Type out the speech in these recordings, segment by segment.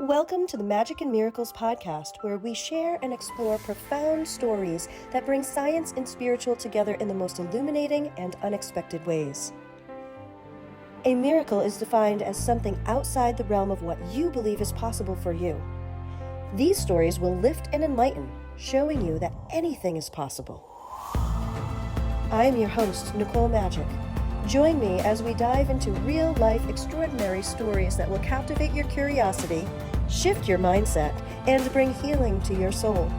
Welcome to the Magic and Miracles podcast, where we share and explore profound stories that bring science and spiritual together in the most illuminating and unexpected ways. A miracle is defined as something outside the realm of what you believe is possible for you. These stories will lift and enlighten, showing you that anything is possible. I am your host, Nicole Majik. Join me as we dive into real-life extraordinary stories that will captivate your curiosity, shift your mindset, and bring healing to your soul.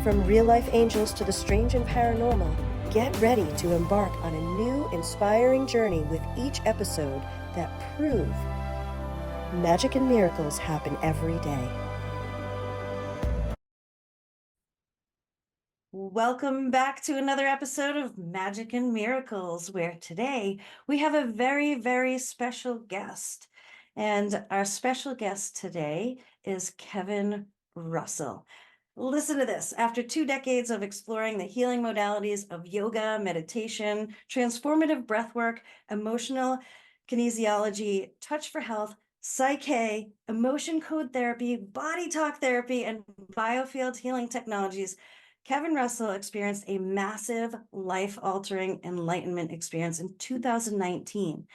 From real-life angels to the strange and paranormal, get ready to embark on a new, inspiring journey with each episode that prove magic and miracles happen every day. Welcome back to another episode of Magic and Miracles, where today we have a very, very special guest. And our special guest today is Kevin Russell. Listen to this. After 2 decades of exploring the healing modalities of yoga, meditation, transformative breathwork, emotional kinesiology, touch for health, PSYCH-K, emotion code therapy, body talk therapy, and Biofield Healing technologies, Kevin Russell experienced a massive life-altering enlightenment experience in 2019.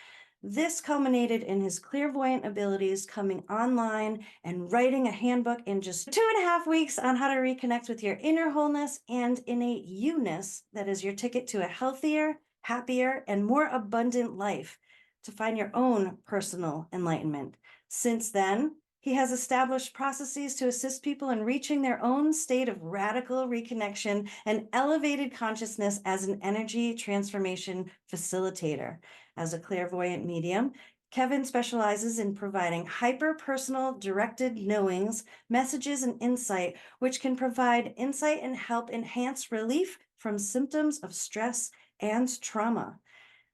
This culminated in his clairvoyant abilities coming online and writing a handbook in just 2.5 weeks on how to reconnect with your inner wholeness and innate YOUness, that is your ticket to a healthier, happier, and more abundant life, to find your own personal enlightenment. Since then, he has established processes to assist people in reaching their own state of radical reconnection and elevated consciousness as an energy transformation facilitator. As a clairvoyant medium, Kevin specializes in providing hyper-personal directed knowings, messages, and insight, which can provide insight and help enhance relief from symptoms of stress and trauma.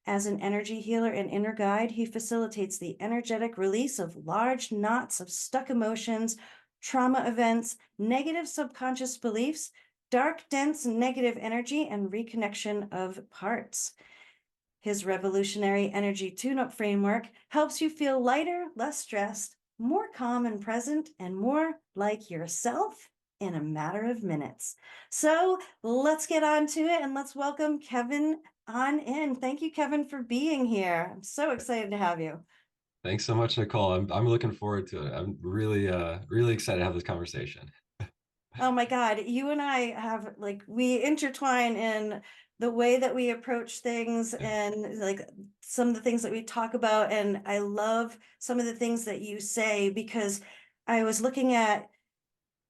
As an energy healer and inner guide, he facilitates the energetic release of large knots of stuck emotions, trauma events, negative subconscious beliefs, dark, dense, negative energy, and reconnection of parts. His revolutionary energy tune-up framework helps you feel lighter, less stressed, more calm and present, and more like yourself in a matter of minutes. So let's get on to it, and let's welcome Kevin on in. Thank you, Kevin, for being here. I'm so excited to have you. Thanks so much, Nicole. I'm looking forward to it. I'm really excited to have this conversation. Oh my God, you and I have we intertwine in the way that we approach things and some of the things that we talk about. And I love some of the things that you say, because I was looking at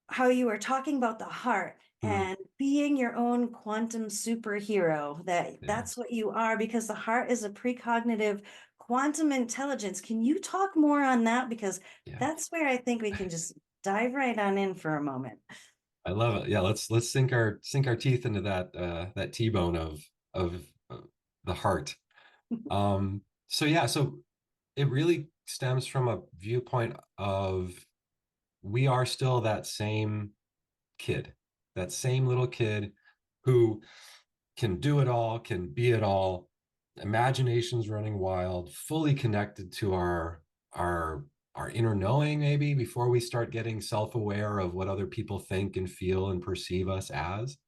how you were talking about the heart Mm, and being your own quantum superhero, yeah, that's what you are, because the heart is a precognitive quantum intelligence. Can you talk more on that? Because yeah. that's where I think we can just dive right on in for a moment. I love it. Yeah, let's sink our teeth into that T-bone of the heart. So yeah, so it really stems from a viewpoint of we are still that same kid, that same little kid who can do it all, can be it all, imagination's running wild, fully connected to our our inner knowing, maybe before we start getting self-aware of what other people think and feel and perceive us as.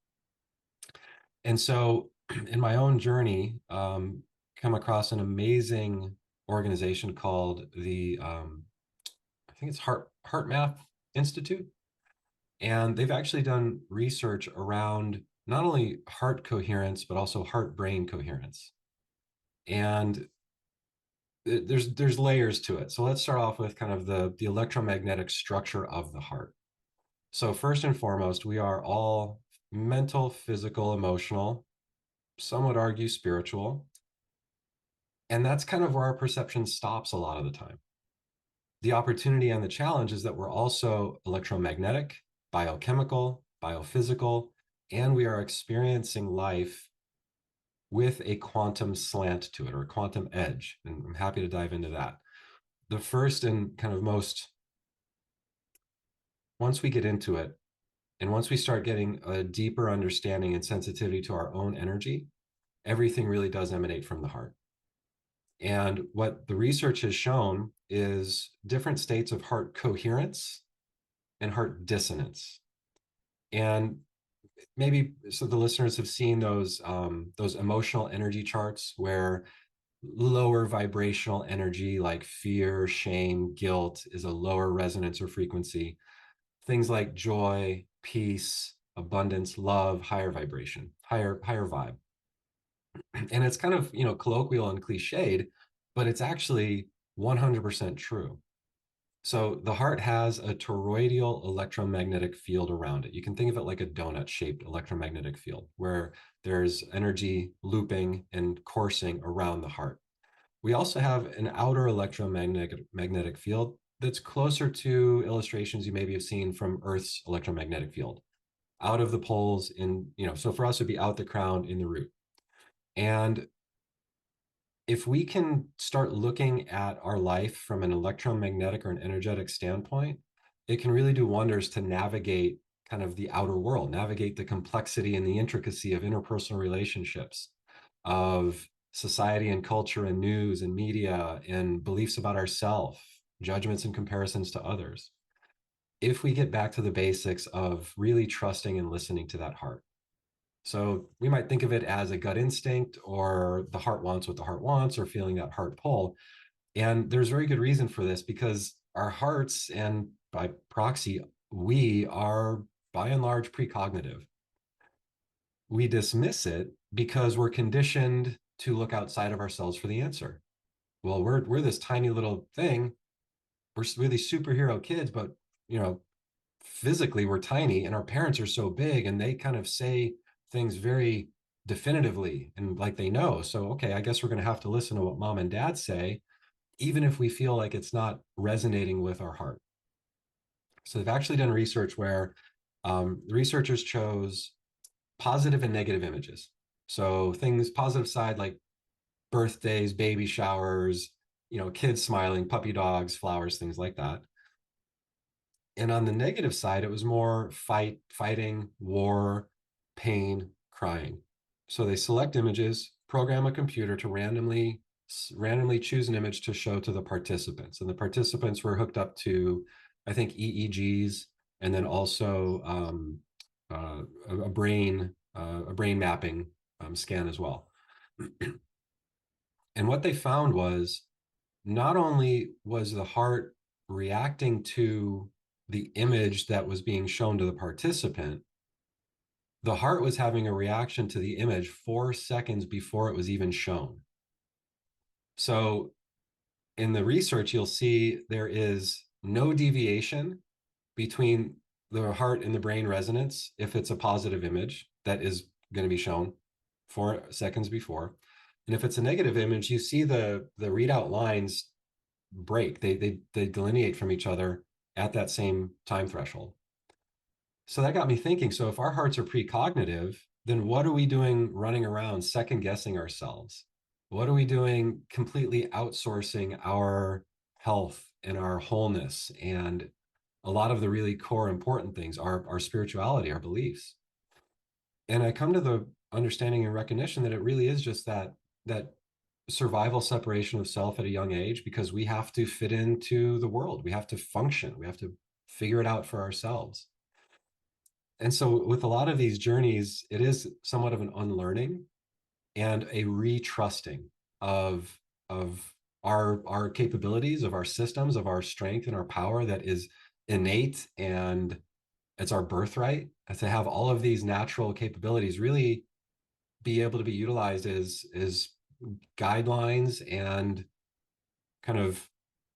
And so in my own journey, come across an amazing organization called the I think it's Heart Math Institute. And they've actually done research around not only heart coherence, but also heart brain coherence. And there's layers to it. So let's start off with kind of the electromagnetic structure of the heart. So first and foremost, we are all mental, physical, emotional, some would argue spiritual. And that's kind of where our perception stops a lot of the time. The opportunity and the challenge is that we're also electromagnetic, biochemical, biophysical, and we are experiencing life with a quantum slant to it, or a quantum edge. And I'm happy to dive into that. The first and kind of most, once we get into it, and once we start getting a deeper understanding and sensitivity to our own energy, everything really does emanate from the heart. And what the research has shown is different states of heart coherence and heart dissonance. And maybe so the listeners have seen those emotional energy charts where lower vibrational energy like fear, shame, guilt is a lower resonance or frequency. Things like joy, peace, abundance, love, higher vibration, higher vibe. And it's kind of, colloquial and cliched, but it's actually 100% true. So the heart has a toroidal electromagnetic field around it. You can think of it like a donut shaped electromagnetic field where there's energy looping and coursing around the heart. We also have an outer electromagnetic field that's closer to illustrations you maybe have seen from Earth's electromagnetic field, out of the poles so for us it'd be out the crown in the root. And if we can start looking at our life from an electromagnetic or an energetic standpoint, it can really do wonders to navigate kind of the outer world, navigate the complexity and the intricacy of interpersonal relationships, of society and culture and news and media and beliefs about ourselves, judgments and comparisons to others. If we get back to the basics of really trusting and listening to that heart. So we might think of it as a gut instinct, or the heart wants what the heart wants, or feeling that heart pull. And there's very good reason for this because our hearts, and by proxy, we are by and large precognitive. We dismiss it because we're conditioned to look outside of ourselves for the answer. Well, we're this tiny little thing. We're really superhero kids, but you know, physically we're tiny, and our parents are so big, and they kind of say things very definitively and like they know. So, okay, I guess we're going to have to listen to what mom and dad say, even if we feel like it's not resonating with our heart. So they've actually done research where the researchers chose positive and negative images. So things positive side like birthdays, baby showers, kids smiling, puppy dogs, flowers, things like that. And on the negative side, it was more fighting, war, pain, crying. So they select images, program a computer to randomly choose an image to show to the participants. And the participants were hooked up to, I think, EEGs, and then also a brain mapping scan as well. And what they found was not only was the heart reacting to the image that was being shown to the participant, the heart was having a reaction to the image 4 seconds before it was even shown. So in the research, you'll see there is no deviation between the heart and the brain resonance if it's a positive image that is going to be shown 4 seconds before. And if it's a negative image, you see the readout lines break. They delineate from each other at that same time threshold. So that got me thinking. So if our hearts are precognitive, then what are we doing running around second guessing ourselves? What are we doing completely outsourcing our health and our wholeness and a lot of the really core important things, our spirituality, our beliefs? And I come to the understanding and recognition that it really is just that survival separation of self at a young age, because we have to fit into the world. We have to function. We have to figure it out for ourselves. And so with a lot of these journeys, it is somewhat of an unlearning and a retrusting of our capabilities, of our systems, of our strength and our power that is innate, and it's our birthright. And to have all of these natural capabilities really be able to be utilized as guidelines and kind of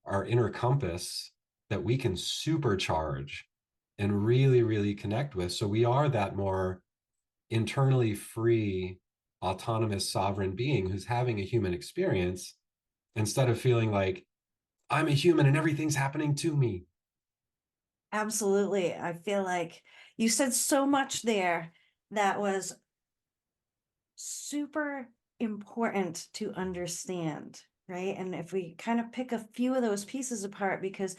our inner compass that we can supercharge and really, really connect with. So we are that more internally free, autonomous, sovereign being who's having a human experience instead of feeling like I'm a human and everything's happening to me. Absolutely. I feel like you said so much there that was super important to understand, right? And if we kind of pick a few of those pieces apart, because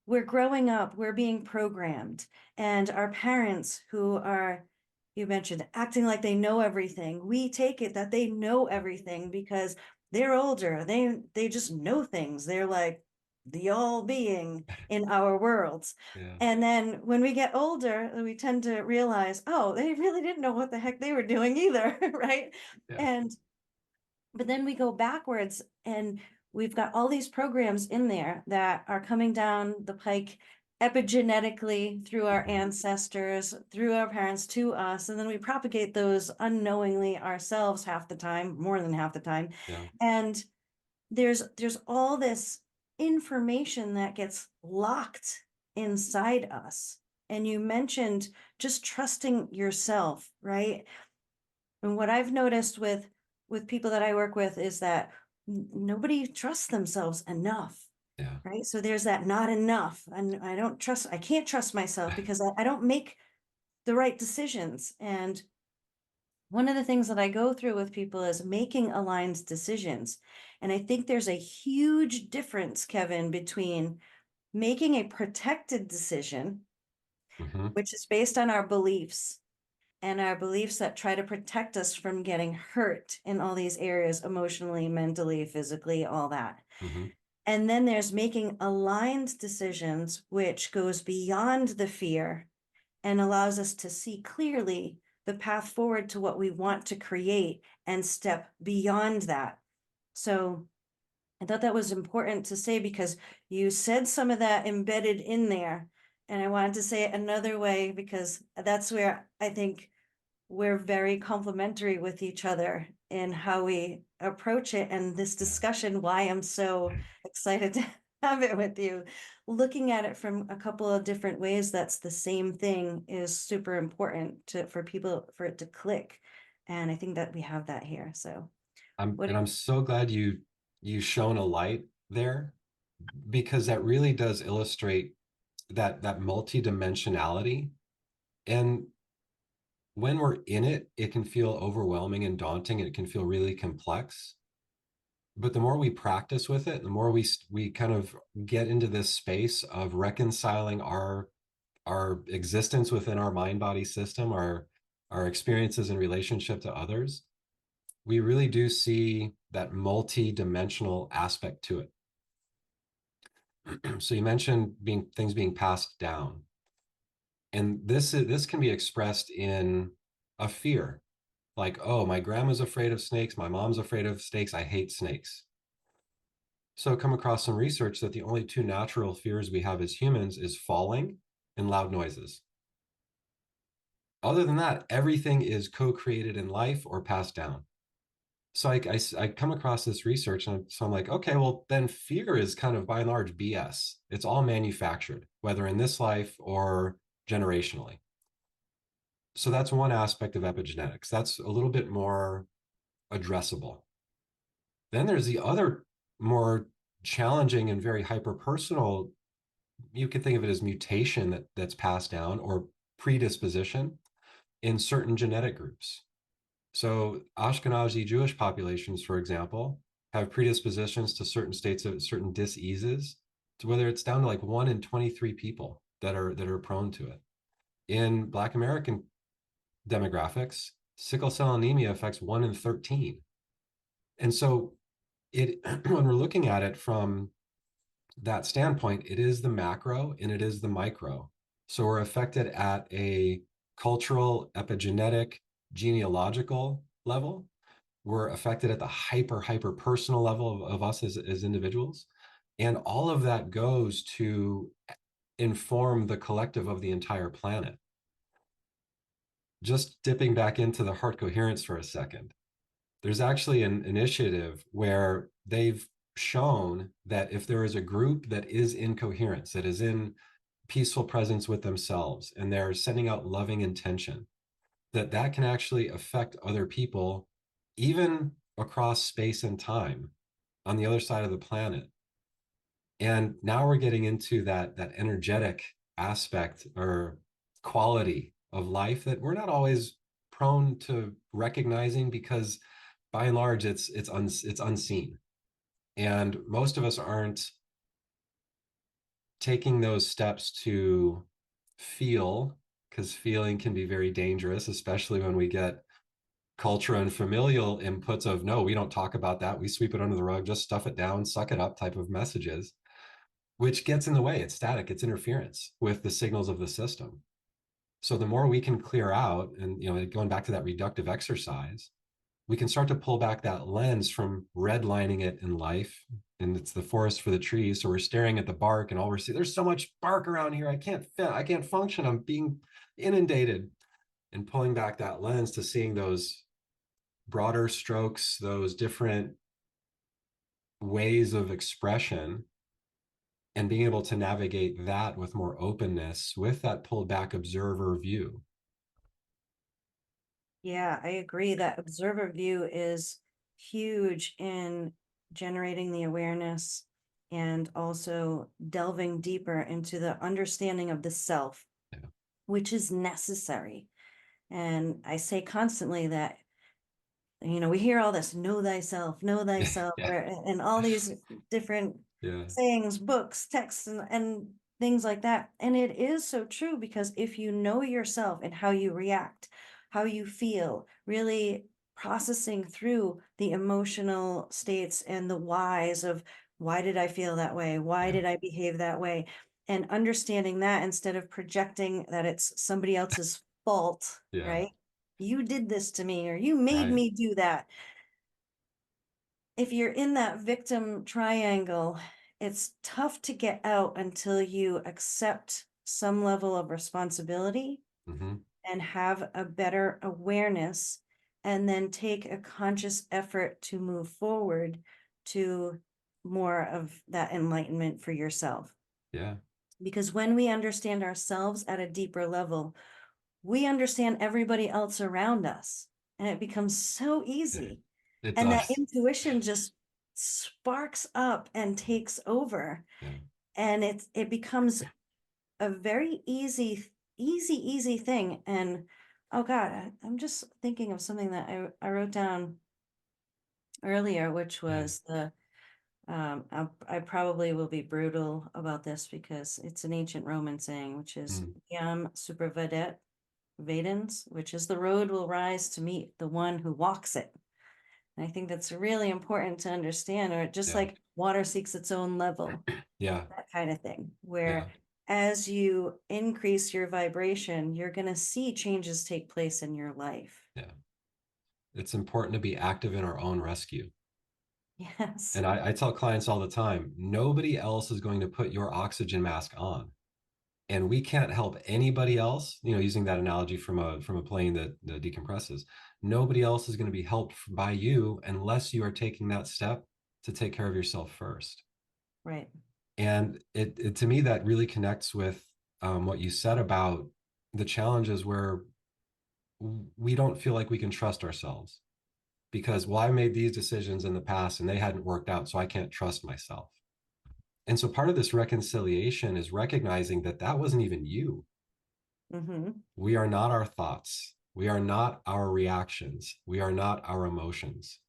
we're growing up, we're being programmed, and our parents who are, you mentioned, acting like they know everything, we take it that they know everything because they're older. They just know things. They're like the all being in our worlds. Yeah. And then when we get older, we tend to realize, oh, they really didn't know what the heck they were doing either, right? Yeah. And but then we go backwards and we've got all these programs in there that are coming down the pike epigenetically through our Mhm. ancestors, through our parents to us, and then we propagate those unknowingly ourselves half the time, more than half the time. Yeah. And there's all this information that gets locked inside us. And you mentioned just trusting yourself, right? And what I've noticed with people that I work with is that nobody trusts themselves enough, Yeah. right? So there's that not enough. And I can't trust myself because I don't make the right decisions. And one of the things that I go through with people is making aligned decisions. And I think there's a huge difference, Kevin, between making a protected decision, Hmm. which is based on our beliefs and our beliefs that try to protect us from getting hurt in all these areas, emotionally, mentally, physically, all that. Hmm. And then there's making aligned decisions, which goes beyond the fear and allows us to see clearly the path forward to what we want to create and step beyond that. So I thought that was important to say because you said some of that embedded in there. And I wanted to say it another way because that's where I think we're very complementary with each other in how we approach it. And this Yeah. discussion, why I'm so excited to have it with you, looking at it from a couple of different ways, that's the same thing is super important for people for it to click. And I think that we have that here. So what, I'm so glad you shone a light there, because that really does illustrate that multidimensionality. And when we're in it, it can feel overwhelming and daunting. It can feel really complex. But the more we practice with it, the more we kind of get into this space of reconciling our existence within our mind body system, our experiences in relationship to others. We really do see that multi-dimensional aspect to it. So you mentioned things being passed down, and this can be expressed in a fear, like, oh, my grandma's afraid of snakes, my mom's afraid of snakes, I hate snakes. So I come across some research that the only two natural fears we have as humans is falling and loud noises. Other than that, everything is co-created in life or passed down. So I come across this research, and so I'm like, okay, well, then fear is kind of by and large BS. It's all manufactured, whether in this life or generationally. So that's one aspect of epigenetics. That's a little bit more addressable. Then there's the other more challenging and very hyper personal. You could think of it as mutation that's passed down, or predisposition in certain genetic groups. So Ashkenazi Jewish populations, for example, have predispositions to certain states of certain diseases, to whether it's down to like 1 in 23 people that are prone to it. In Black American demographics, sickle cell anemia affects 1 in 13. And so it when we're looking at it from that standpoint, it is the macro and it is the micro. So we're affected at a cultural, epigenetic, genealogical level. We're affected at the hyper personal level of us as individuals. And all of that goes to inform the collective of the entire planet. Just dipping back into the heart coherence for a second, there's actually an initiative where they've shown that if there is a group that is in coherence, that is in peaceful presence with themselves, and they're sending out loving intention, that can actually affect other people, even across space and time on the other side of the planet. And now we're getting into that energetic aspect or quality of life that we're not always prone to recognizing, because by and large it's unseen, and most of us aren't taking those steps to feel, because feeling can be very dangerous, especially when we get culture and familial inputs of, no, we don't talk about that. We sweep it under the rug, just stuff it down, suck it up type of messages, which gets in the way. It's static, it's interference with the signals of the system. So the more we can clear out, and going back to that reductive exercise, we can start to pull back that lens from redlining it in life. And it's the forest for the trees. So we're staring at the bark and all we're seeing, there's so much bark around here. I can't function. I'm being inundated. And pulling back that lens to seeing those broader strokes, those different ways of expression, and being able to navigate that with more openness with that pulled back observer view. Yeah, I agree that observer view is huge in generating the awareness and also delving deeper into the understanding of the self, Yeah. which is necessary. And I say constantly that, we hear all this, know thyself, Yeah. and all these different Yeah. sayings, books, texts, and things like that. And it is so true, because if you know yourself and how you react, how you feel, really processing through the emotional states and the whys of why did I feel that way? Why Yeah. did I behave that way? And understanding that instead of projecting that it's somebody else's fault, Yeah. right? You did this to me, or you made Right. me do that. If you're in that victim triangle, it's tough to get out until you accept some level of responsibility Mm-hmm. and have a better awareness, and then take a conscious effort to move forward to more of that enlightenment for yourself. Yeah. Because when we understand ourselves at a deeper level, we understand everybody else around us, and it becomes so Yeah. easy. It And that does. intuition just sparks up and takes over. Yeah. And it becomes a very easy thing. And oh God, I'm just thinking of something that I wrote down earlier, which Yeah. was I probably will be brutal about this because it's an ancient Roman saying, which is Mm. Yam supervedet Vedans, which is the road will rise to meet the one who walks it. And I think that's really important to understand, or just Yeah. like water seeks its own level, Yeah. that kind of thing, Yeah. where as you increase your vibration, you're going to see changes take place in your life. Yeah. It's important to be active in our own rescue. Yes. And I tell clients all the time, nobody else is going to put your oxygen mask on. And we can't help anybody else, using that analogy from a plane that decompresses. Nobody else is going to be helped by you unless you are taking that step to take care of yourself first. Right. And it to me, that really connects with what you said about the challenges where we don't feel like we can trust ourselves because, well, I made these decisions in the past and they hadn't worked out, so I can't trust myself. And so part of this reconciliation is recognizing that that wasn't even you. Mm-hmm. We are not our thoughts. We are not our reactions. We are not our emotions.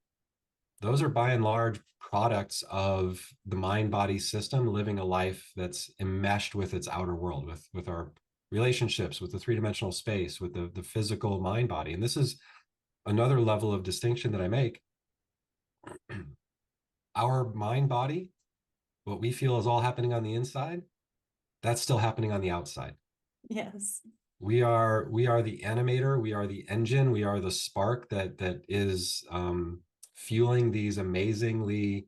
Those are by and large products of the mind body system living a life that's enmeshed with its outer world, with our relationships, with the three-dimensional space, with the physical mind body. And this is another level of distinction that I make. Our mind body, what we feel is all happening on the inside, that's still happening on the outside. Yes. We are the animator, we are the engine, we are the spark that is fueling these amazingly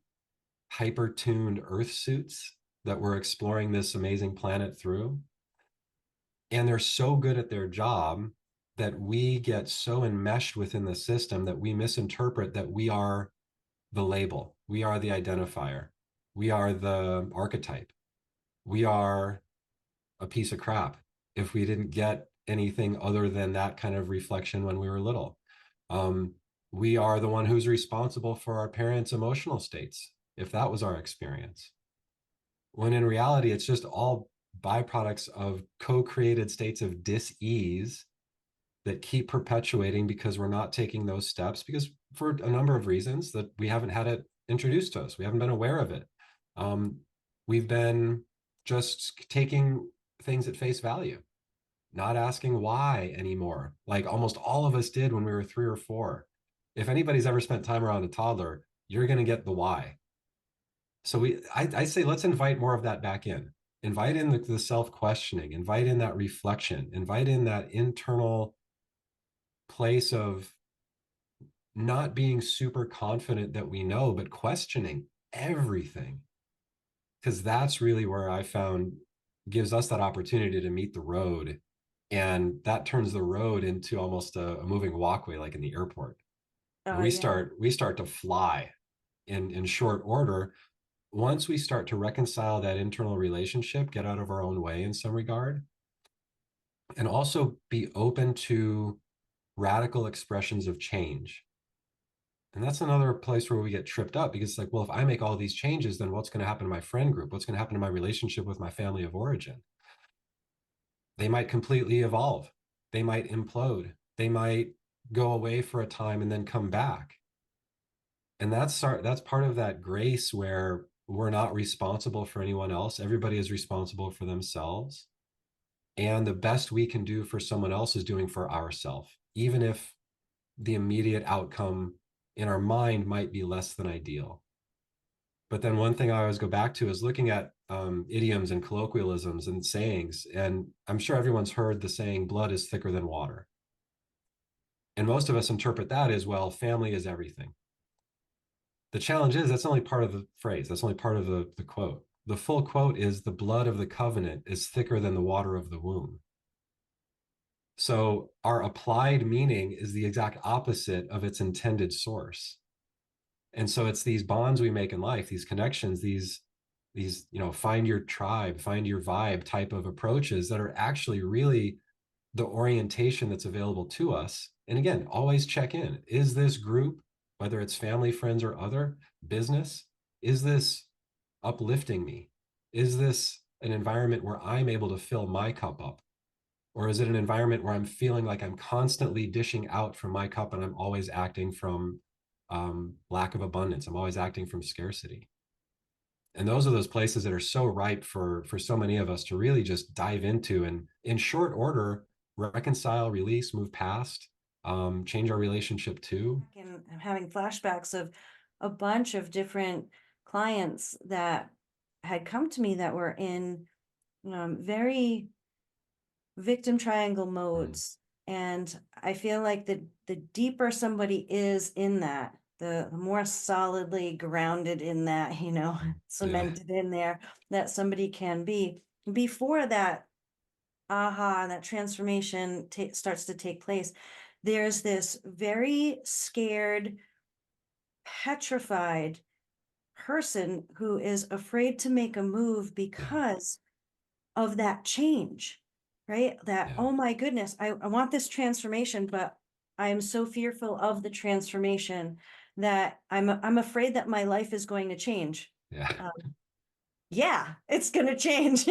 hyper tuned earth suits that we're exploring this amazing planet through. And they're so good at their job that we get so enmeshed within the system that we misinterpret that we are the label, we are the identifier, we are the archetype, we are a piece of crap if we didn't get anything other than that kind of reflection when we were little. Um, we are the one who's responsible for our parents' emotional states, if that was our experience. When in reality, it's just all byproducts of co-created states of dis-ease that keep perpetuating because we're not taking those steps because for a number of reasons that we haven't had it introduced to us. We haven't been aware of it. Um, we've been just taking things at face value. not asking why anymore, like almost all of us did when we were 3 or 4. If anybody's ever spent time around a toddler, you're going to get the why. So I say, let's invite more of that back in. Invite in the self-questioning, invite in that reflection, invite in that internal place of not being super confident that we know, but questioning everything. Because that's really where I found gives us that opportunity to meet the road. And that turns the road into almost a moving walkway, like in the airport. And Oh, we yeah. start to fly in short order once we start to reconcile that internal relationship, get out of our own way in some regard, and also be open to radical expressions of change. And that's another place where we get tripped up because it's like, well, if I make all these changes, then what's going to happen to my friend group? What's going to happen to my relationship with my family of origin? They might completely evolve. They might implode. They might go away for a time and then come back. And that's part of that grace where we're not responsible for anyone else. Everybody is responsible for themselves. And the best we can do for someone else is doing for ourselves, even if the immediate outcome in our mind might be less than ideal. But then one thing I always go back to is looking at idioms and colloquialisms and sayings. And I'm sure everyone's heard the saying, blood is thicker than water. And most of us interpret that as, well, family is everything. The challenge is that's only part of the phrase, that's only part of the quote. The full quote is, the blood of the covenant is thicker than the water of the womb. So our applied meaning is the exact opposite of its intended source. And so it's these bonds we make in life, these connections, these find your tribe, find your vibe type of approaches that are actually really the orientation that's available to us. And again, always check in. Is this group, whether it's family, friends, or other business, is this uplifting me? Is this an environment where I'm able to fill my cup up? Or is it an environment where I'm feeling like I'm constantly dishing out from my cup and I'm always acting from lack of abundance? I'm always acting from scarcity. And those are those places that are so ripe for so many of us to really just dive into and in short order reconcile, release, move past, change our relationship to. And I'm having flashbacks of a bunch of different clients that had come to me that were in very victim triangle Mm, modes. And I feel like the deeper somebody is in that, the more solidly grounded in that, yeah, cemented in there that somebody can be before that aha and that transformation starts to take place. There's this very scared, petrified person who is afraid to make a move yeah, because of that change, right? That, yeah, oh my goodness, I want this transformation, but I am so fearful of the transformation that I'm afraid that my life is going to change. yeah, Yeah, it's going to change.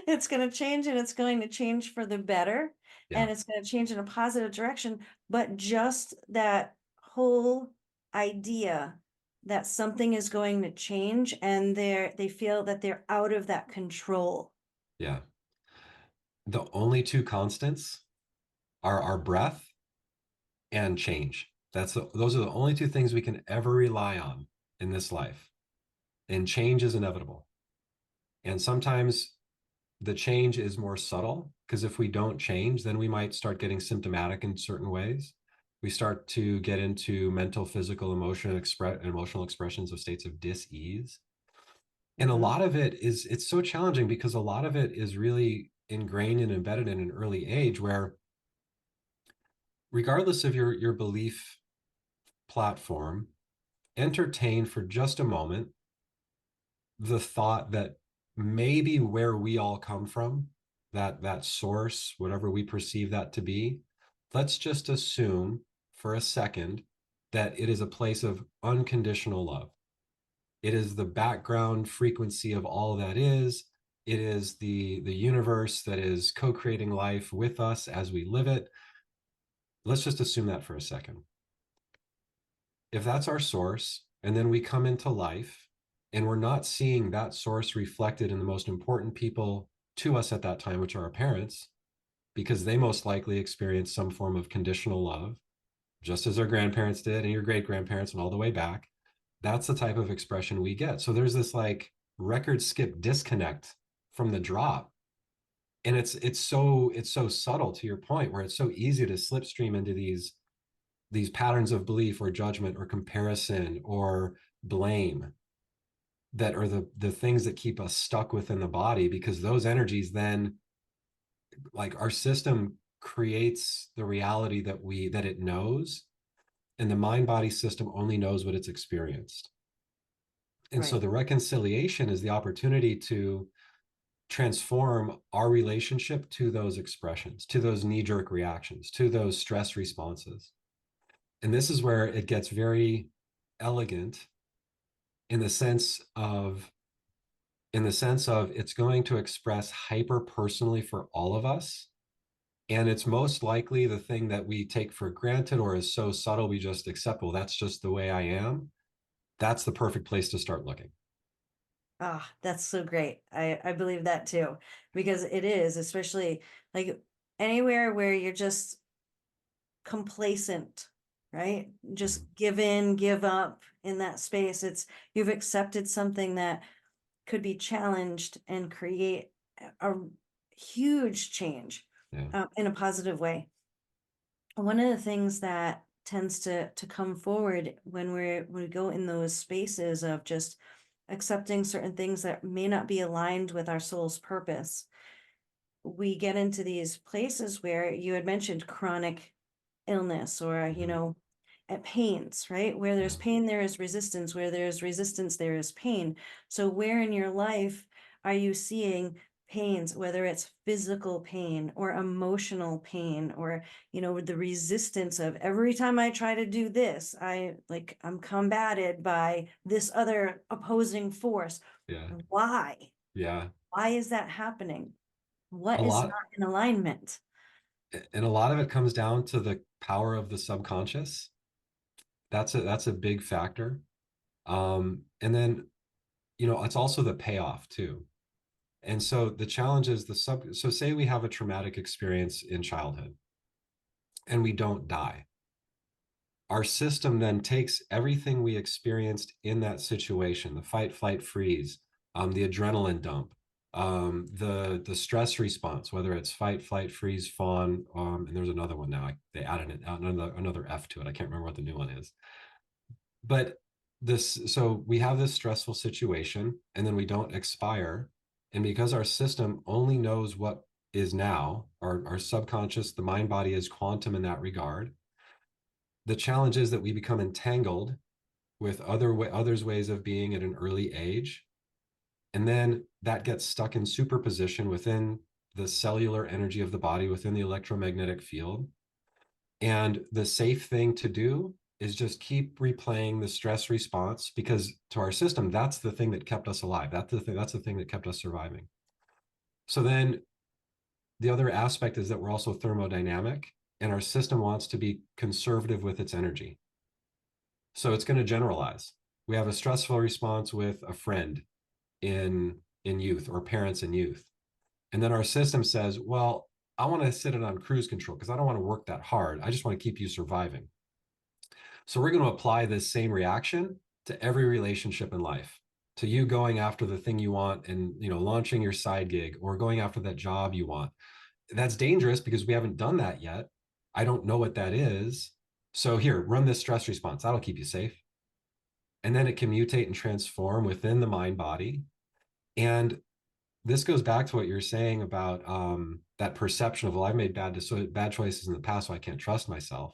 It's going to change and it's going to change for the better yeah, and it's going to change in a positive direction. But just that whole idea that something is going to change and they feel that they're out of that control. yeah. The only two constants are our breath and change. Those are the only two things we can ever rely on in this life. And change is inevitable. And sometimes the change is more subtle because if we don't change, then we might start getting symptomatic in certain ways. We start to get into mental, physical, emotional expressions of states of dis-ease. And a Mhm. lot of it's so challenging because a lot of it is really ingrained and embedded in an early age where regardless of your belief platform, entertain for just a moment the thought that maybe where we all come from, that source, whatever we perceive that to be, let's just assume for a second that it is a place of unconditional love. It is the background frequency of all that is. It is the universe that is co-creating life with us as we live it. Let's just assume that for a second. If that's our source, and then we come into life and we're not seeing that source reflected in the most important people to us at that time, which are our parents, because they most likely experienced some form of conditional love, just as their grandparents did and your great grandparents and all the way back. That's the type of expression we get. So there's this like record skip disconnect from the drop. And it's so subtle, to your point, where it's so easy to slipstream into these patterns of belief or judgment or comparison or blame that are the things that keep us stuck within the body, because those energies then, like, our system creates the reality that it knows, and the mind body system only knows what it's experienced. And so Right. the reconciliation is the opportunity to transform our relationship to those expressions, to those knee-jerk reactions, to those stress responses. And this is where it gets very elegant, in the sense of it's going to express hyper personally for all of us. And it's most likely the thing that we take for granted or is so subtle we just accept, well, that's just the way I am. That's the perfect place to start looking. Ah, that's so great. I believe that too, because it is, especially like anywhere where you're just complacent, right? Just give in, give up in that space. You've accepted something that could be challenged and create a huge change Yeah. in a positive way. One of the things that tends to come forward when we go in those spaces of just accepting certain things that may not be aligned with our soul's purpose, we get into these places where you had mentioned chronic illness or, Mm-hmm. at pains, right? Where there's Yeah. pain, there is resistance. Where there's resistance, there is pain. So where in your life are you seeing pains, whether it's physical pain or emotional pain, or, the resistance of every time I try to do this, I'm combated by this other opposing force. Yeah. Why? Yeah. Why is that happening? A What is lot, not in alignment? and a lot of it comes down to the power of the subconscious. That's a big factor. And then, it's also the payoff too. And so the challenge is so say we have a traumatic experience in childhood and we don't die. Our system then takes everything we experienced in that situation, the fight, flight, freeze, the adrenaline dump, the stress response, whether it's fight, flight, freeze, fawn, and there's another one now. They added another F to it. I can't remember what the new one is. But so we have this stressful situation, and then we don't expire. And because our system only knows what is now, our subconscious, the mind body is quantum in that regard. The challenge is that we become entangled with others' ways of being at an early age. And then that gets stuck in superposition within the cellular energy of the body, within the electromagnetic field. And the safe thing to do is just keep replaying the stress response, because to our system, that's the thing that kept us alive. That's the thing that kept us surviving. So then the other aspect is that we're also thermodynamic, and our system wants to be conservative with its energy. So it's going to generalize. We have a stressful response with a friend in youth, or parents in youth. And then our system says, well, I want to sit it on cruise control because I don't want to work that hard. I just want to keep you surviving. So we're going to apply this same reaction to every relationship in life, to you going after the thing you want and, launching your side gig or going after that job you want. That's dangerous because we haven't done that yet. I don't know what that is. So here, run this stress response. That'll keep you safe. And then it can mutate and transform within the mind body. And this goes back to what you're saying about that perception of, well, I've made bad choices in the past, so I can't trust myself.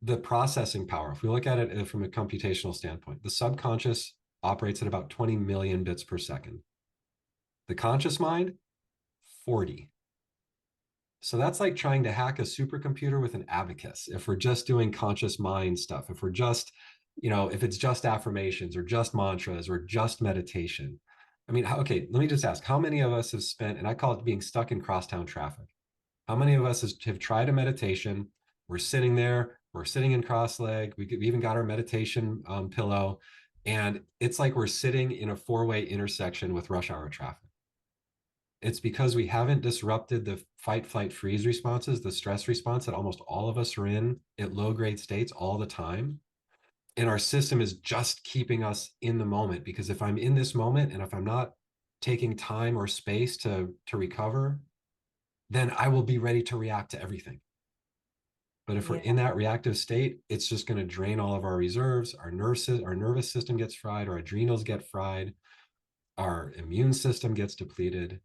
The processing power, if we look at it from a computational standpoint, the subconscious operates at about 20 million bits per second. The conscious mind, 40. So that's like trying to hack a supercomputer with an abacus. If we're just doing conscious mind stuff, if we're just, if it's just affirmations or just mantras or just meditation. I mean, okay, let me just ask, how many of us have spent, and I call it being stuck in crosstown traffic. How many of us have tried a meditation? We're sitting there, we're sitting in cross leg. We even got our meditation pillow. And it's like we're sitting in a four-way intersection with rush hour traffic. It's because we haven't disrupted the fight, flight, freeze responses, the stress response that almost all of us are in at low grade states all the time. And our system is just keeping us in the moment, because if I'm in this moment and if I'm not taking time or space to recover, then I will be ready to react to everything. But if we're Yeah, in that reactive state, it's just going to drain all of our reserves. Our nervous system gets fried, our adrenals get fried, our immune system gets depleted.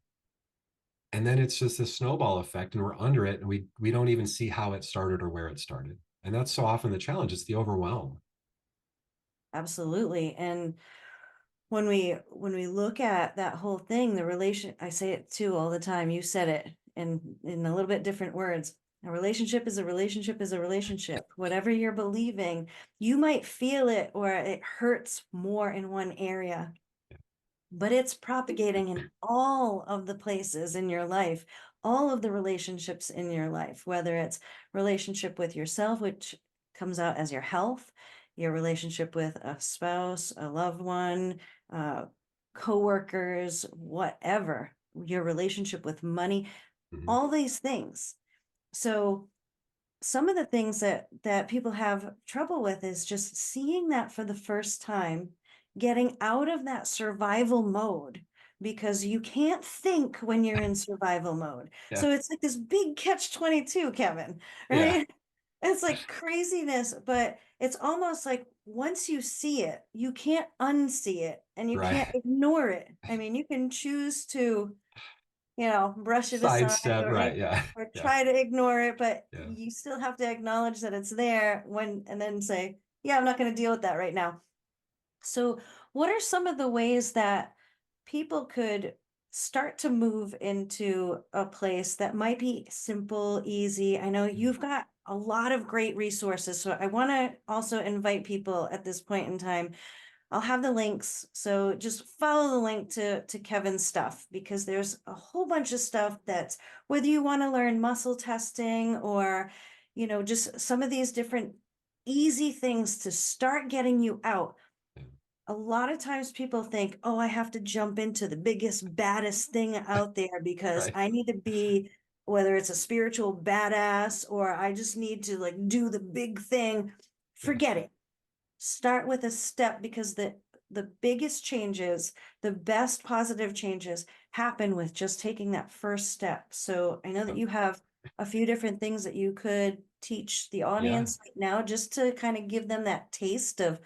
And then it's just this snowball effect, and we're under it, and we don't even see how it started or where it started. And that's so often the challenge. It's the overwhelm. absolutely. And when we look at that whole thing, the relation, I say it too all the time. You said it in a little bit different words. A relationship is a relationship is a relationship. Whatever you're believing, you might feel it or it hurts more in one area, but it's propagating in all of the places in your life, all of the relationships in your life, whether it's relationship with yourself, which comes out as your health, your relationship with a spouse, a loved one, uh, coworkers, whatever, your relationship with money, Mhm. all these things. So some of the things that people have trouble with is just seeing that for the first time, getting out of that survival mode, because you can't think when you're in survival mode. Yeah. So it's like this big catch 22, Kevin, Yeah. right? It's like craziness, but it's almost like once you see it, you can't unsee it and you can't Right. ignore it. I mean, you can choose to, brush it aside Sidestep. Right. Yeah. or Yeah. try to ignore it, but Yeah. you still have to acknowledge that it's there and then say, yeah, I'm not going to deal with that right now. So, what are some of the ways that people could start to move into a place that might be simple, easy? I know you've got a lot of great resources, so I want to also invite people at this point in time. I'll have the links. So just follow the link to Kevin's stuff, because there's a whole bunch of stuff that's, whether you want to learn muscle testing or, just some of these different easy things to start getting you out. Yeah. A lot of times people think, oh, I have to jump into the biggest, baddest thing out there because Right. I need to be, whether it's a spiritual badass or I just need to like do the big thing. Yeah. Forget it. Start with a step, because the biggest changes, the best positive changes happen with just taking that first step. So I know that Oh, you have a few different things that you could teach the yeah. audience right now, just to kind of give them that taste of,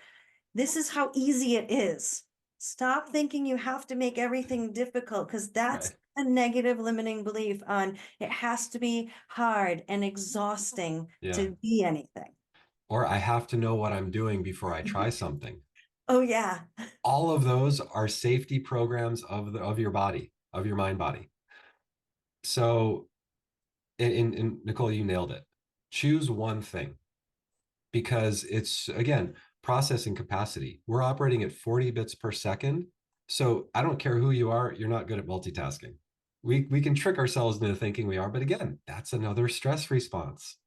this is how easy it is. Stop thinking you have to make everything difficult, because that's Right. a negative limiting belief on it has to be hard and exhausting Yeah. to be anything. Or I have to know what I'm doing before I try something. Oh yeah. All of those are safety programs of your body, of your mind body. So, in Nicole, you nailed it. Choose one thing, because it's, again, processing capacity. We're operating at 40 bits per second. So I don't care who you are, you're not good at multitasking. We can trick ourselves into thinking we are, but again, that's another stress response.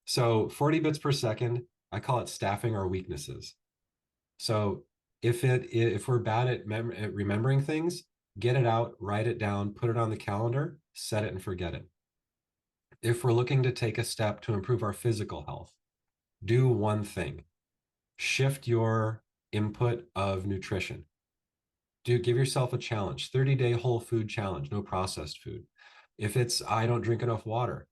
So 40 bits per second, I call it staffing our weaknesses. So if we're bad at remembering things, get it out, write it down, put it on the calendar, set it and forget it. If we're looking to take a step to improve our physical health, do one thing. Shift your input of nutrition. Give yourself a challenge, 30-day whole food challenge, no processed food. If it's I don't drink enough water,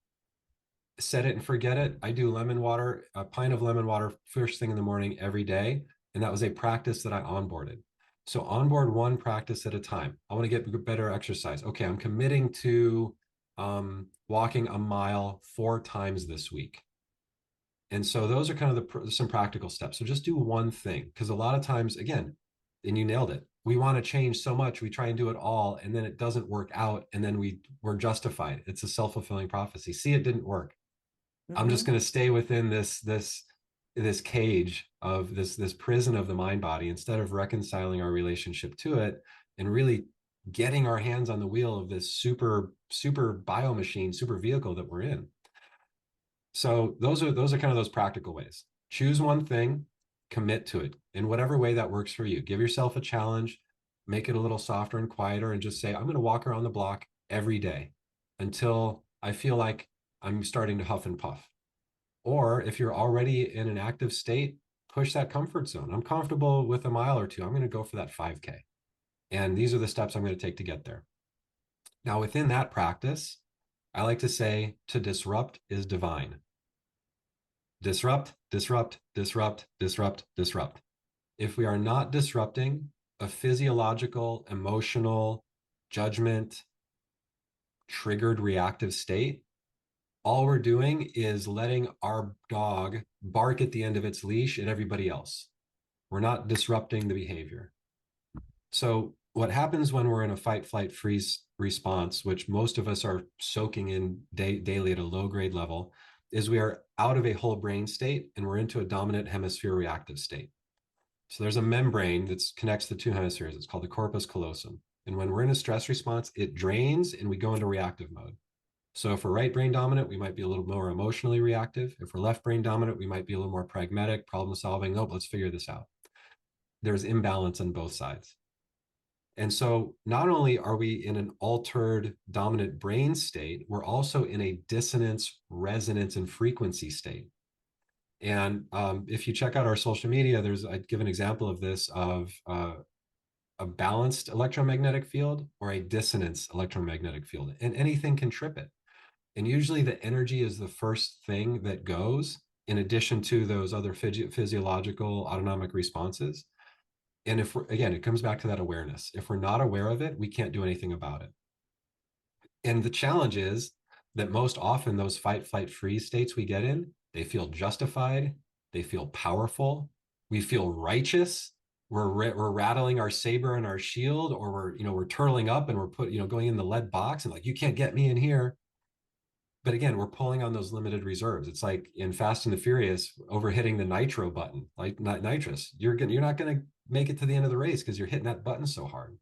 set it and forget it. I do lemon water, a pint of lemon water first thing in the morning every day. And that was a practice that I onboarded. So onboard one practice at a time. I want to get better exercise. Okay, I'm committing to walking a mile 4 times this week. And so those are kind of some practical steps. So just do one thing, because a lot of times, again, and you nailed it, we want to change so much, we try and do it all, and then it doesn't work out, and then we're justified. It's a self-fulfilling prophecy. See, it didn't work. I'm just Mhm. going to stay within this cage of this prison of the mind body, instead of reconciling our relationship to it and really getting our hands on the wheel of this super bio machine, super vehicle that we're in. So those are kind of those practical ways. Choose one thing, commit to it in whatever way that works for you. Give yourself a challenge, make it a little softer and quieter, and just say, I'm going to walk around the block every day until I feel like I'm starting to huff and puff. Or if you're already in an active state, push that comfort zone. I'm comfortable with a mile or two. I'm going to go for that 5K. And these are the steps I'm going to take to get there. Now, within that practice, I like to say to disrupt is divine. Disrupt, disrupt, disrupt, disrupt, disrupt. If we are not disrupting a physiological, emotional, judgment, triggered reactive state, all we're doing is letting our dog bark at the end of its leash at everybody else. We're not disrupting the behavior. So what happens when we're in a fight, flight, freeze response, which most of us are soaking in daily at a low grade level, is we are out of a whole brain state and we're into a dominant hemisphere reactive state. So there's a membrane that connects the two hemispheres. It's called the corpus callosum. And when we're in a stress response, it drains and we go into reactive mode. So if we're right brain dominant, we might be a little more emotionally reactive. If we're left brain dominant, we might be a little more pragmatic, problem solving. Nope, let's figure this out. There's imbalance on both sides. And so not only are we in an altered dominant brain state, we're also in a dissonance, resonance, and frequency state. And if you check out our social media, I'd give an example of this of a balanced electromagnetic field or a dissonance electromagnetic field, and anything can trip it. And usually the energy is the first thing that goes, in addition to those other physiological autonomic responses. And if again, it comes back to that awareness. If we're not aware of it, we can't do anything about it. And the challenge is that most often those fight, flight, freeze states we get in, they feel justified, they feel powerful, we feel righteous. We're rattling our saber and our shield, or we're turtling up and we're going in the lead box and like, you can't get me in here. But again, we're pulling on those limited reserves. It's like in Fast and the Furious, overhitting the nitro button, like not nitrous. You're not gonna make it to the end of the race because you're hitting that button so hard.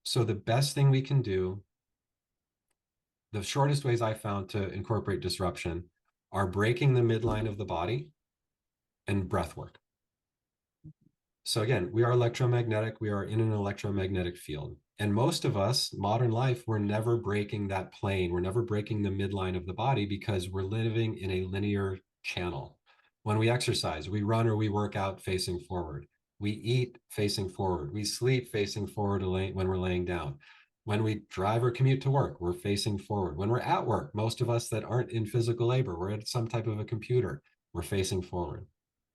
So the best thing we can do, the shortest ways I found to incorporate disruption, are breaking the midline of the body and breath work. So again, we are electromagnetic. We are in an electromagnetic field. And most of us, modern life, we're never breaking that plane. We're never breaking the midline of the body because we're living in a linear channel. When we exercise, we run or we work out facing forward. We eat facing forward. We sleep facing forward when we're laying down. When we drive or commute to work, we're facing forward. When we're at work, most of us that aren't in physical labor, we're at some type of a computer, we're facing forward.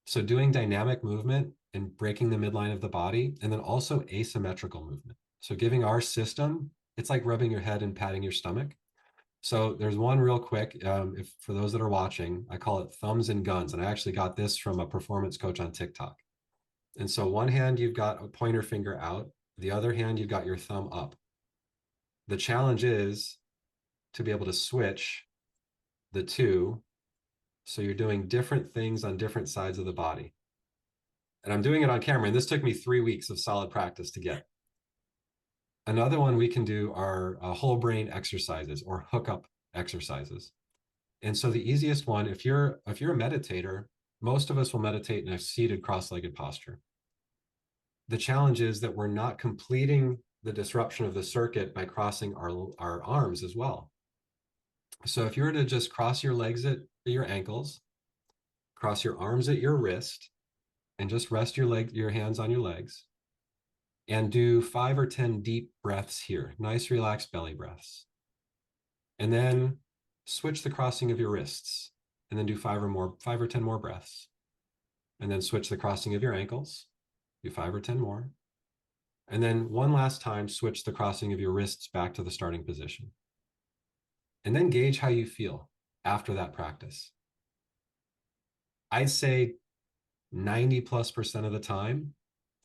So doing dynamic movement and breaking the midline of the body, and then also asymmetrical movement. So giving our system, it's like rubbing your head and patting your stomach. So there's one real quick, if for those that are watching, I call it thumbs and guns. And I actually got this from a performance coach on TikTok. And so one hand, you've got a pointer finger out. The other hand, you've got your thumb up. The challenge is to be able to switch the two. So you're doing different things on different sides of the body. And I'm doing it on camera. And this took me 3 weeks of solid practice to get. Another one we can do are whole brain exercises or hookup exercises. And so the easiest one, if you're a meditator, most of us will meditate in a seated cross-legged posture. The challenge is that we're not completing the disruption of the circuit by crossing our arms as well. So if you were to just cross your legs at your ankles, cross your arms at your wrist, and just rest your hands on your legs, and do 5 or 10 deep breaths here, nice relaxed belly breaths. And then switch the crossing of your wrists, and then do 5 or 10 more breaths. And then switch the crossing of your ankles, do 5 or 10 more. And then one last time, switch the crossing of your wrists back to the starting position. And then gauge how you feel after that practice. I'd say 90+% of the time,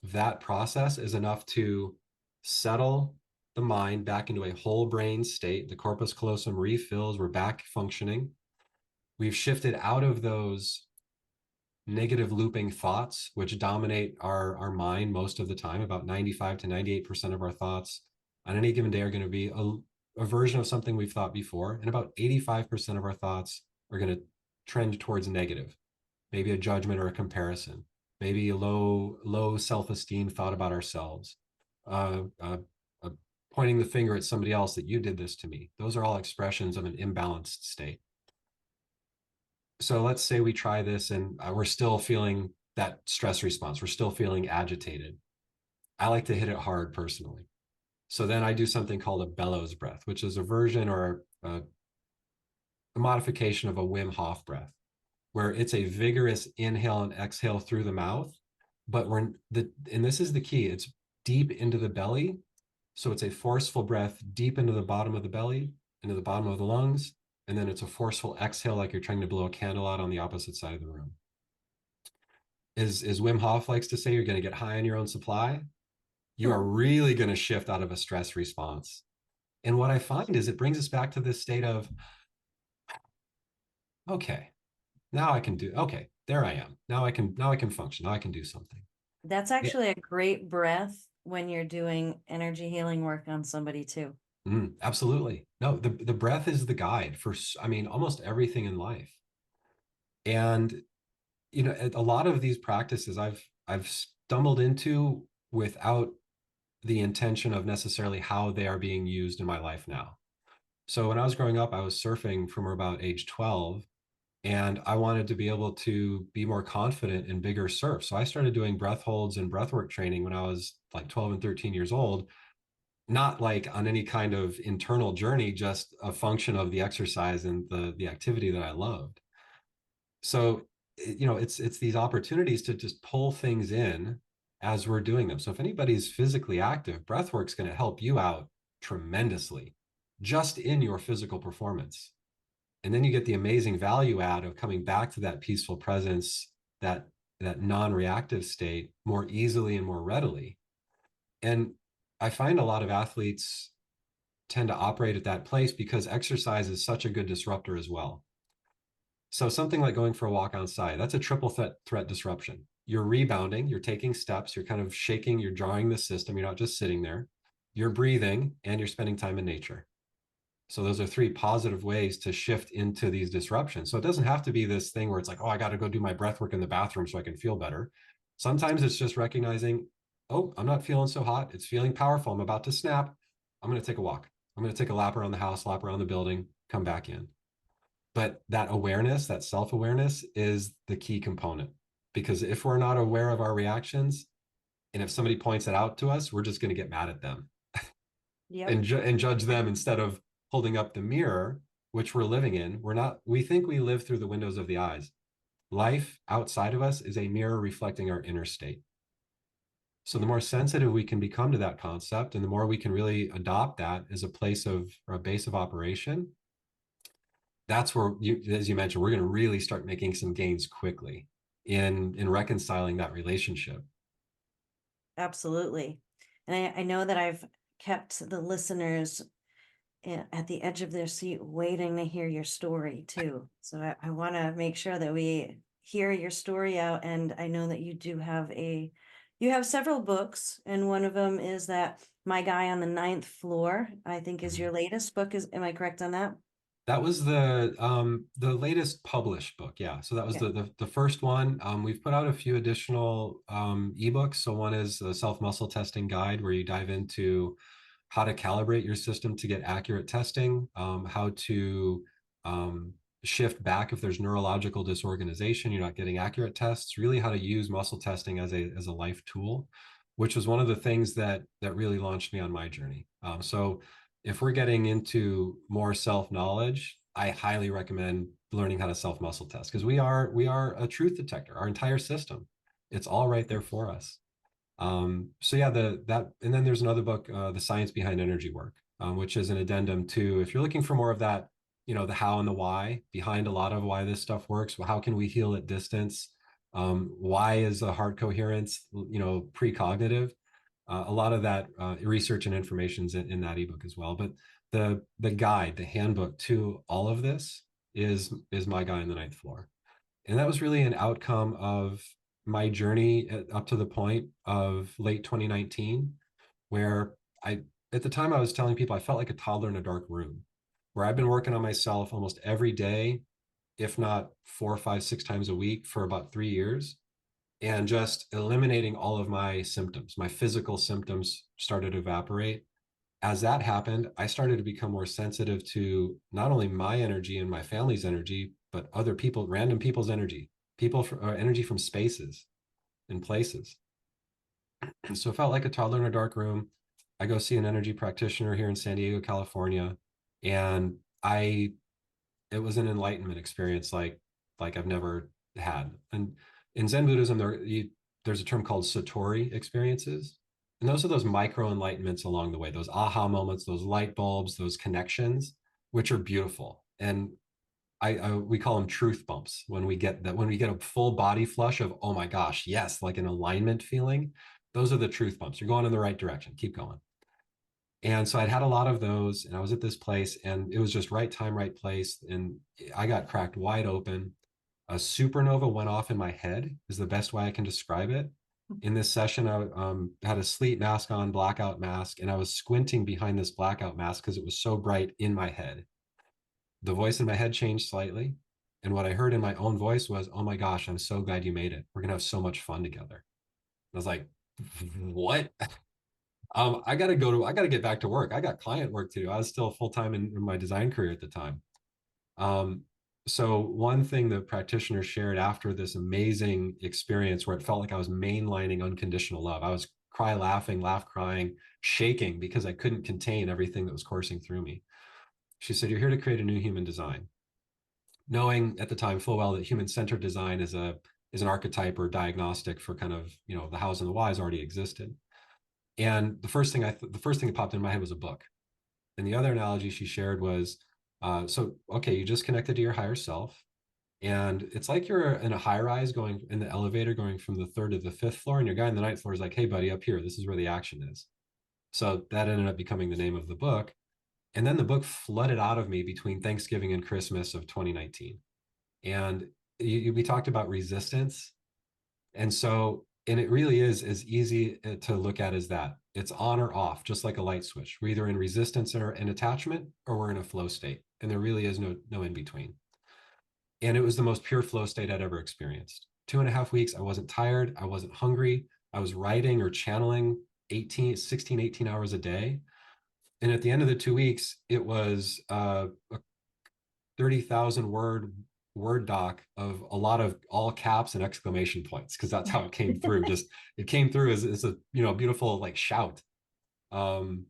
that process is enough to settle the mind back into a whole brain state. The corpus callosum refills, we're back functioning. We've shifted out of those negative looping thoughts, which dominate our mind most of the time. About 95 to 98% of our thoughts on any given day are going to be a version of something we've thought before. And about 85% of our thoughts are going to trend towards negative, maybe a judgment or a comparison, maybe a low self-esteem thought about ourselves, a pointing the finger at somebody else that you did this to me. Those are all expressions of an imbalanced state. So let's say we try this and we're still feeling that stress response. We're still feeling agitated. I like to hit it hard personally. So then I do something called a bellows breath, which is a version or a modification of a Wim Hof breath, where it's a vigorous inhale and exhale through the mouth. But and this is the key, it's deep into the belly. So it's a forceful breath deep into the bottom of the belly, into the bottom of the lungs. And then it's a forceful exhale, like you're trying to blow a candle out on the opposite side of the room. As Wim Hof likes to say, you're going to get high on your own supply. You are really going to shift out of a stress response. And what I find is it brings us back to this state of, okay, now I can do, okay, there I am. Now I can function. Now I can do something. That's Yeah. actually a great breath when you're doing energy healing work on somebody too. Absolutely. No, the breath is the guide for, I mean, almost everything in life. And, you know, a lot of these practices I've stumbled into without the intention of necessarily how they are being used in my life now. So when I was growing up, I was surfing from about age 12, and I wanted to be able to be more confident in bigger surf. So I started doing breath holds and breathwork training when I was like 12 and 13 years old, not like on any kind of internal journey, just a function of the exercise and the activity that I loved. So, you know, it's these opportunities to just pull things in as we're doing them. So if anybody's physically active, breathwork's going to help you out tremendously just in your physical performance. And then you get the amazing value add of coming back to that peaceful presence, that non-reactive state more easily and more readily. And I find a lot of athletes tend to operate at that place because exercise is such a good disruptor as well. So something like going for a walk outside, that's a triple threat disruption. You're rebounding, you're taking steps, you're kind of shaking, you're drawing the system, you're not just sitting there, you're breathing, and you're spending time in nature. So those are three positive ways to shift into these disruptions. So it doesn't have to be this thing where it's like, oh, I got to go do my breath work in the bathroom so I can feel better. Sometimes it's just recognizing, oh, I'm not feeling so hot. It's feeling powerful. I'm about to snap. I'm going to take a walk. I'm going to take a lap around the house, lap around the building, come back in. But that awareness, that self-awareness is the key component. Because if we're not aware of our reactions, and if somebody points it out to us, we're just going to get mad at them Yep. and judge them instead of holding up the mirror, which we're living in. We think we live through the windows of the eyes. Life outside of us is a mirror reflecting our inner state. So the more sensitive we can become to that concept and the more we can really adopt that as a place of or a base of operation, that's where as you mentioned, we're going to really start making some gains quickly in reconciling that relationship. Absolutely. And I know that I've kept the listeners at the edge of their seat waiting to hear your story too. So I want to make sure that we hear your story out. And I know that you have several books, and one of them is that My Guy on the Ninth Floor, I think is your latest book. Am I correct on that? That was the latest published book. Yeah. So that was Okay. the first one. We've put out a few additional ebooks. So one is the self muscle testing guide, where you dive into how to calibrate your system to get accurate testing, how to shift back if there's neurological disorganization, you're not getting accurate tests, really how to use muscle testing as a life tool, which was one of the things that really launched me on my journey. So if we're getting into more self-knowledge, I highly recommend learning how to self-muscle test, because we are a truth detector, our entire system. It's all right there for us. So yeah, and then there's another book, The Science Behind Energy Work, which is an addendum to, if you're looking for more of that, you know, the how and the why behind a lot of why this stuff works. Well, how can we heal at distance? Why is a heart coherence, you know, precognitive? A lot of that research and information is in that ebook as well. But the guide, the handbook to all of this is My Guy on the Ninth Floor. And that was really an outcome of my journey up to the point of late 2019, where at the time I was telling people I felt like a toddler in a dark room, where I've been working on myself almost every day, if not 4, 5, 6 times a week for about 3 years, and just eliminating all of my symptoms. My physical symptoms started to evaporate. as that happened, I started to become more sensitive to not only my energy and my family's energy, but other people, random people's energy, energy from spaces and places. And so it felt like a toddler in a dark room. I go see an energy practitioner here in San Diego, California, and it was an enlightenment experience like I've never had. And in Zen Buddhism, there's a term called satori experiences. And those are those micro enlightenments along the way, those aha moments, those light bulbs, those connections, which are beautiful. And we call them truth bumps when we get that, when we get a full body flush of, oh my gosh, yes, like an alignment feeling. Those are the truth bumps. You're going in the right direction. Keep going. And so I'd had a lot of those, and I was at this place, and it was just right time, right place. And I got cracked wide open. A supernova went off in my head, is the best way I can describe it. In this session, I had a sleep mask on, blackout mask, and I was squinting behind this blackout mask because it was so bright in my head. The voice in my head changed slightly. And what I heard in my own voice was, oh my gosh, I'm so glad you made it. We're going to have so much fun together. I was like, what? I got to get back to work. I got client work to do. I was still full time in my design career at the time. Um, so one thing the practitioner shared after this amazing experience where it felt like I was mainlining unconditional love, I was cry laughing, laugh crying, shaking because I couldn't contain everything that was coursing through me. She said, "You're here to create a new human design." Knowing at the time full well that human-centered design is an archetype or diagnostic for kind of, the hows and the whys already existed. And the first thing that popped in my head was a book. And the other analogy she shared was, so okay, you just connected to your higher self, and it's like you're in a high rise going in the elevator going from the third to the fifth floor, and your guy in the ninth floor is like, hey buddy, up here, this is where the action is. So that ended up becoming the name of the book. And then the book flooded out of me between Thanksgiving and Christmas of 2019. And we talked about resistance. And so, and it really is as easy to look at as that. It's on or off, just like a light switch. We're either in resistance or in attachment, or we're in a flow state. And there really is no in between. And it was the most pure flow state I'd ever experienced. 2.5 weeks, I wasn't tired. I wasn't hungry. I was writing or channeling 18 hours a day. And at the end of the 2 weeks, it was a 30,000 word doc of a lot of all caps and exclamation points, because that's how it came through. Just it came through as a beautiful like shout. Um,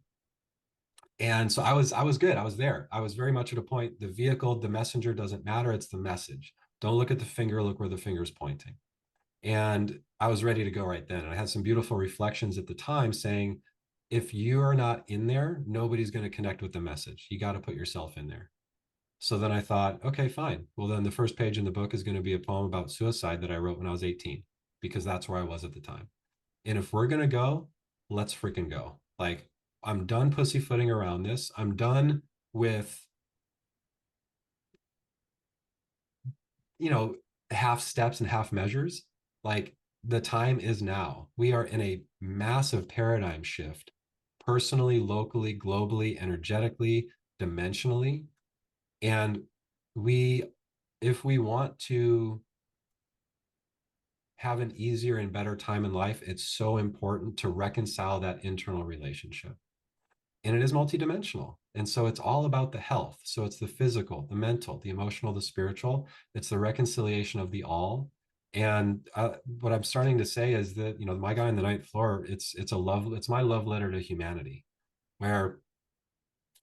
and so I was good. I was there. I was very much at a point. The vehicle, the messenger doesn't matter. It's the message. Don't look at the finger. Look where the finger's pointing. And I was ready to go right then. And I had some beautiful reflections at the time saying, if you are not in there, nobody's going to connect with the message. You got to put yourself in there. So then I thought, okay, fine. Well, then the first page in the book is going to be a poem about suicide that I wrote when I was 18, because that's where I was at the time. And if we're going to go, let's freaking go. Like, I'm done pussyfooting around this. I'm done with, you know, half steps and half measures. Like, the time is now. We are in a massive paradigm shift, personally, locally, globally, energetically, dimensionally. And we, if we want to have an easier and better time in life, it's so important to reconcile that internal relationship. And it is multidimensional. And so it's all about the health. So it's the physical, the mental, the emotional, the spiritual. It's the reconciliation of the all. And what I'm starting to say is that, my guy on the ninth floor, it's my love letter to humanity, where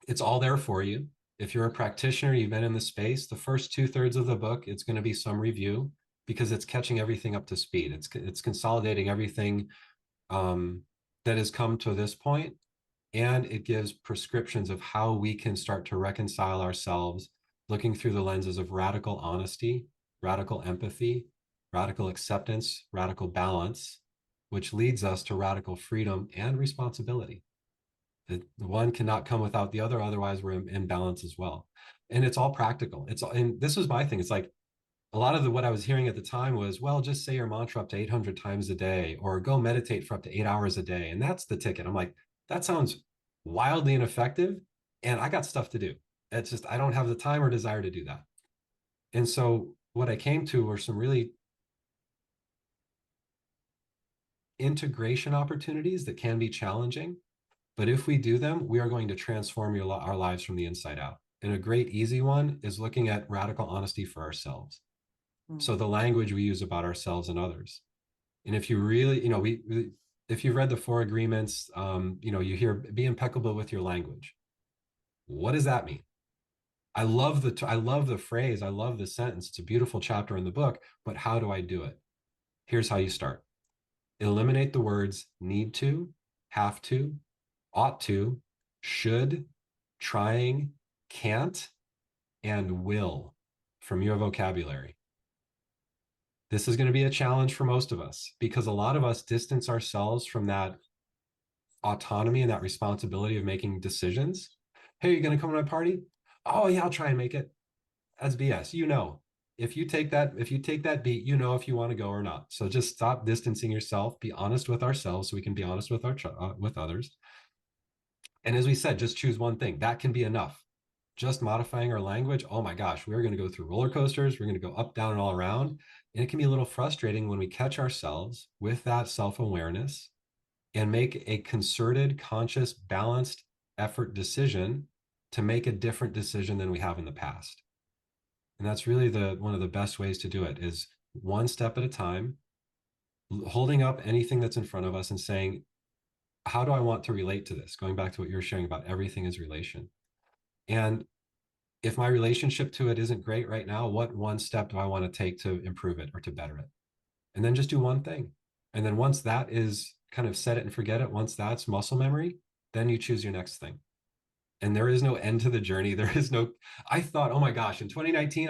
it's all there for you. If you're a practitioner, you've been in the space, the first 2/3 of the book, it's going to be some review, because it's catching everything up to speed. It's consolidating everything that has come to this point, and it gives prescriptions of how we can start to reconcile ourselves, looking through the lenses of radical honesty, radical empathy, radical acceptance, radical balance, which leads us to radical freedom and responsibility. The one cannot come without the other, otherwise we're in balance as well. And it's all practical. And this was my thing. It's like, a lot of what I was hearing at the time was, well, just say your mantra up to 800 times a day, or go meditate for up to 8 hours a day, and that's the ticket. I'm like, that sounds wildly ineffective, and I got stuff to do. It's just, I don't have the time or desire to do that. And so what I came to were some really integration opportunities that can be challenging. But if we do them, we are going to transform our lives from the inside out. And a great easy one is looking at radical honesty for ourselves. So the language we use about ourselves and others. And if you really, if you've read the 4 agreements, you hear be impeccable with your language. What does that mean? I love the phrase. I love the sentence. It's a beautiful chapter in the book, but how do I do it? Here's how you start. Eliminate the words need to, have to, ought to, should, trying, can't, and will from your vocabulary. This is going to be a challenge for most of us because a lot of us distance ourselves from that autonomy and that responsibility of making decisions. Hey, you going to come to my party? Oh yeah, I'll try and make it. That's BS. If you take that beat, if you want to go or not. So just stop distancing yourself. Be honest with ourselves, so we can be honest with with others. And as we said, just choose one thing. That can be enough. Just modifying our language. Oh my gosh, we're going to go through roller coasters. We're going to go up, down, and all around. And it can be a little frustrating when we catch ourselves with that self-awareness and make a concerted, conscious, balanced effort decision to make a different decision than we have in the past. And that's really one of the best ways to do it is one step at a time, holding up anything that's in front of us and saying, how do I want to relate to this? Going back to what you were sharing about everything is relation. And if my relationship to it isn't great right now, what one step do I want to take to improve it or to better it? And then just do one thing. And then once that is kind of set it and forget it, once that's muscle memory, then you choose your next thing. And there is no end to the journey. I thought, oh my gosh, in 2019,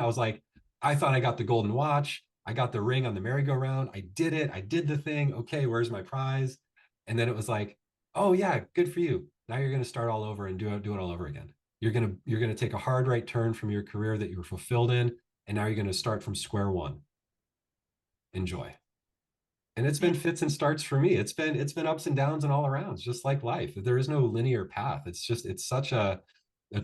I thought I got the golden watch. I got the ring on the merry-go-round. I did it. I did the thing. Okay, where's my prize? And then it was like, oh yeah, good for you. Now you're going to start all over and do it all over again. You're going to take a hard right turn from your career that you were fulfilled in. And now you're going to start from square one. Enjoy. And it's been fits and starts for me. It's been ups and downs and all arounds, just like life. There is no linear path. It's such a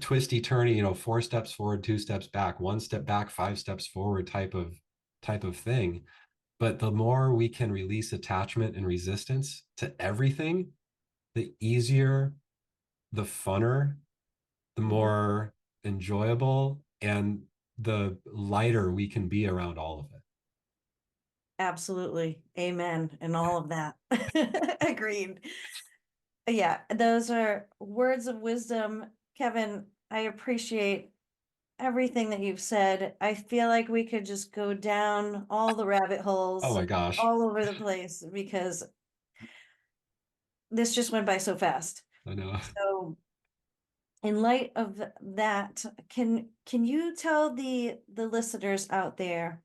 twisty turny, 4 steps forward, 2 steps back, 1 step back, 5 steps forward type of thing. But the more we can release attachment and resistance to everything, the easier, the funner, the more enjoyable, and the lighter we can be around all of it. Absolutely. Amen. And all of that. Agreed. Yeah, those are words of wisdom. Kevin, I appreciate everything that you've said. I feel like we could just go down all the rabbit holes Oh my gosh. all over the place because this just went by so fast. I know. So in light of that, can you tell the listeners out there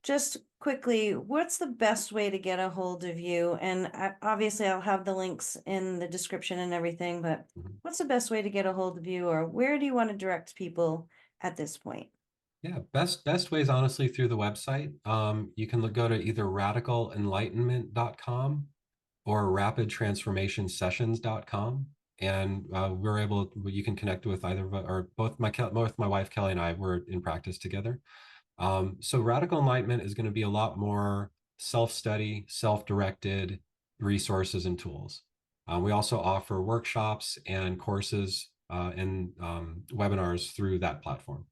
just quickly, what's the best way to get a hold of you? And obviously I'll have the links in the description and everything, but what's the best way to get a hold of you, or where do you want to direct people at this point? Yeah, best ways honestly through the website. You can go to either radicalenlightenment.com or rapidtransformationsessions.com. And you can connect with either or both my wife Kelly and I were in practice together. So Radical Enlightenment is going to be a lot more self-study, self-directed resources and tools. We also offer workshops and courses and webinars through that platform.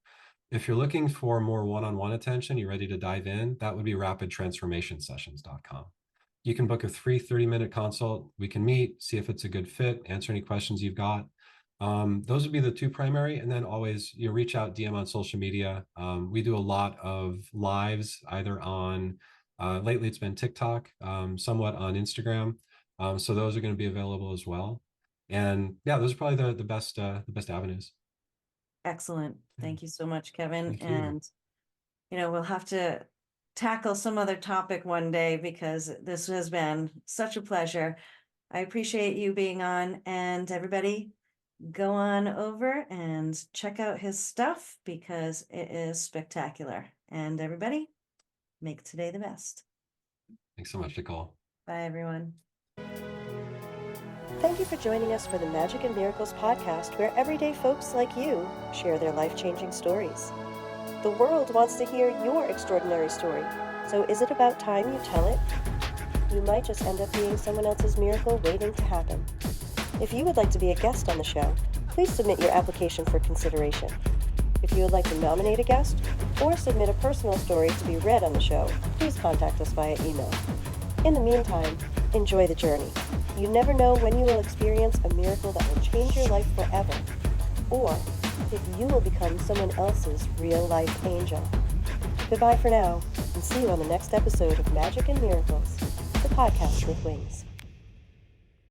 If you're looking for more one-on-one attention, you're ready to dive in, that would be rapidtransformationsessions.com. You can book a free 30-minute consult. We can meet, see if it's a good fit, answer any questions you've got. Those would be the 2 primary. And then always reach out, DM on social media. We do a lot of lives either on, lately it's been TikTok, somewhat on Instagram. So those are going to be available as well. And yeah, those are probably the best avenues. Excellent. Thank you so much, Kevin. Thank you. And, we'll have to tackle some other topic one day because this has been such a pleasure. I appreciate you being on, and everybody go on over and check out his stuff because it is spectacular. And everybody, make today the best. Thanks so much, Nicole. Bye, everyone. Thank you for joining us for the Magic and Miracles podcast, where everyday folks like you share their life-changing stories. The world wants to hear your extraordinary story, so is it about time you tell it? You might just end up being someone else's miracle waiting to happen. If you would like to be a guest on the show, please submit your application for consideration. If you would like to nominate a guest or submit a personal story to be read on the show, please contact us via email. In the meantime, enjoy the journey. You never know when you will experience a miracle that will change your life forever, or if you will become someone else's real-life angel. Goodbye for now, and see you on the next episode of Magic and Miracles, the podcast with wings.